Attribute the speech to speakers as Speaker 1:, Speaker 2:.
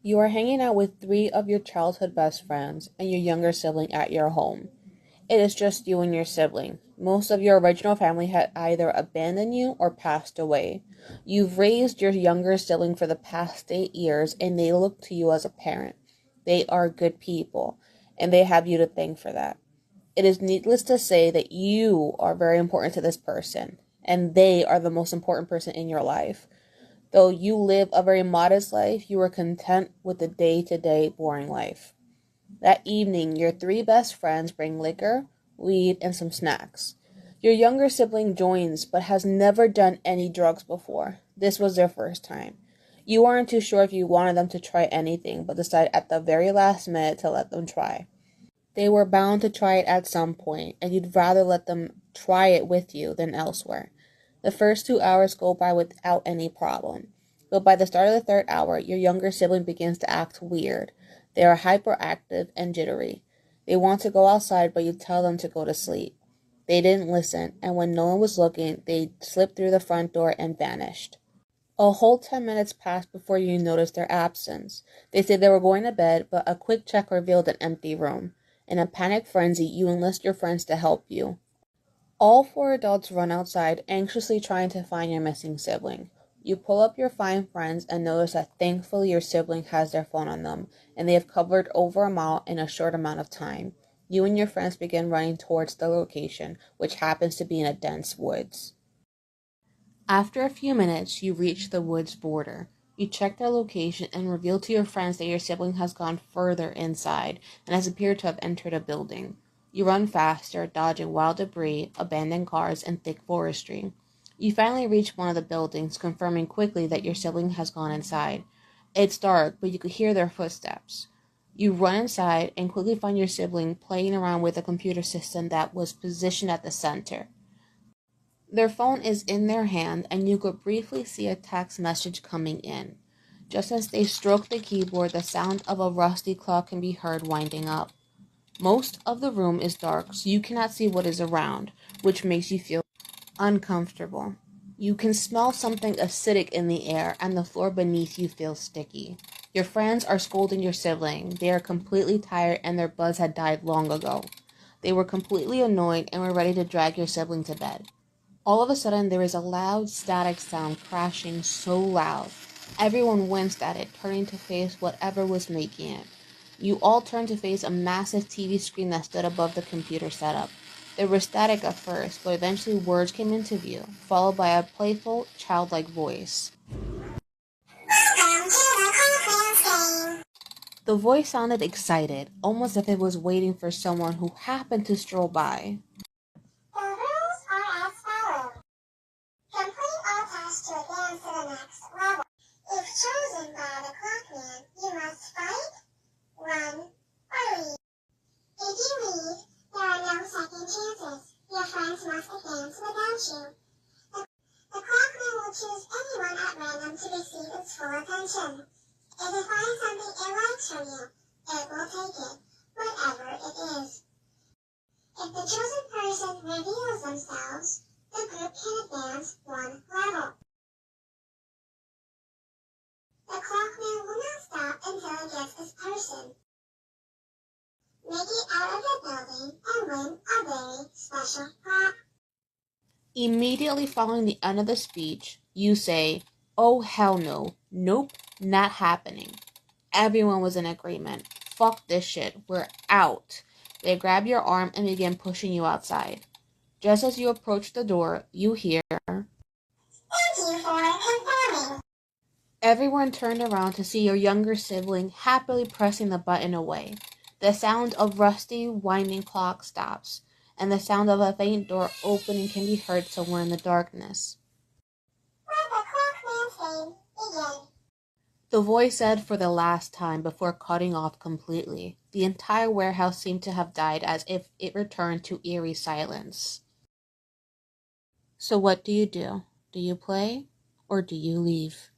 Speaker 1: You are hanging out with three of your childhood best friends and your younger sibling at your home. It is just you and your sibling. Most of your original family had either abandoned you or passed away. You've raised your younger sibling for the past 8 years and they look to you as a parent. They are good people and they have you to thank for that. It is needless to say that you are very important to this person and they are the most important person in your life. Though you live a very modest life, you are content with the day-to-day boring life. That evening, your three best friends bring liquor, weed, and some snacks. Your younger sibling joins but has never done any drugs before. This was their first time. You aren't too sure if you wanted them to try anything, but decided at the very last minute to let them try. They were bound to try it at some point, and you'd rather let them try it with you than elsewhere. The first 2 hours go by without any problem. But by the start of the third hour, your younger sibling begins to act weird. They are hyperactive and jittery. They want to go outside, but you tell them to go to sleep. They didn't listen, and when no one was looking, they slipped through the front door and vanished. A whole 10 minutes passed before you noticed their absence. They said they were going to bed, but a quick check revealed an empty room. In a panic frenzy, you enlist your friends to help you. All four adults run outside, anxiously trying to find your missing sibling. You pull up your fine friends and notice that thankfully your sibling has their phone on them, and they have covered over a mile in a short amount of time. You and your friends begin running towards the location, which happens to be in a dense woods. After a few minutes, you reach the woods border. You check their location and reveal to your friends that your sibling has gone further inside and has appeared to have entered a building. You run faster, dodging wild debris, abandoned cars, and thick forestry. You finally reach one of the buildings, confirming quickly that your sibling has gone inside. It's dark, but you could hear their footsteps. You run inside and quickly find your sibling playing around with a computer system that was positioned at the center. Their phone is in their hand, and you could briefly see a text message coming in. Just as they stroke the keyboard, the sound of a rusty clock can be heard winding up. Most of the room is dark, so you cannot see what is around, which makes you feel uncomfortable. You can smell something acidic in the air, and the floor beneath you feels sticky. Your friends are scolding your sibling. They are completely tired, and their buzz had died long ago. They were completely annoyed and were ready to drag your sibling to bed. All of a sudden, there is a loud static sound crashing so loud. Everyone winced at it, turning to face whatever was making it. You all turned to face a massive TV screen that stood above the computer setup. There was static at first, but eventually words came into view, followed by a playful, childlike voice. Welcome to the Clockman game. The voice sounded excited, almost as if it was waiting for someone who happened to stroll by. The rules are as follows. Complete all tasks to advance to the next level. If chosen by the Clockman, you must fight, run, or leave. If you leave, there are no second chances. Your friends must advance without you. The Clockman will choose anyone at random to receive its full attention. If it finds something it likes from you, it will take it, whatever it is. If the chosen person reveals themselves, the group can advance one level. The Clockman will not stop until it gets this person. Make it out of the building and win a very special prize. Immediately following the end of the speech, you say, "Oh hell no, nope, not happening." Everyone was in agreement. "Fuck this shit, we're out." They grab your arm and begin pushing you outside. Just as you approach the door, you hear, "Thank you for confirming." Everyone turned around to see your younger sibling happily pressing the button away. The sound of rusty, winding clock stops, and the sound of a faint door opening can be heard somewhere in the darkness. "Let the Clockman's game begin," the voice said for the last time before cutting off completely. The entire warehouse seemed to have died as if it returned to eerie silence. So what do? Do you play, or do you leave?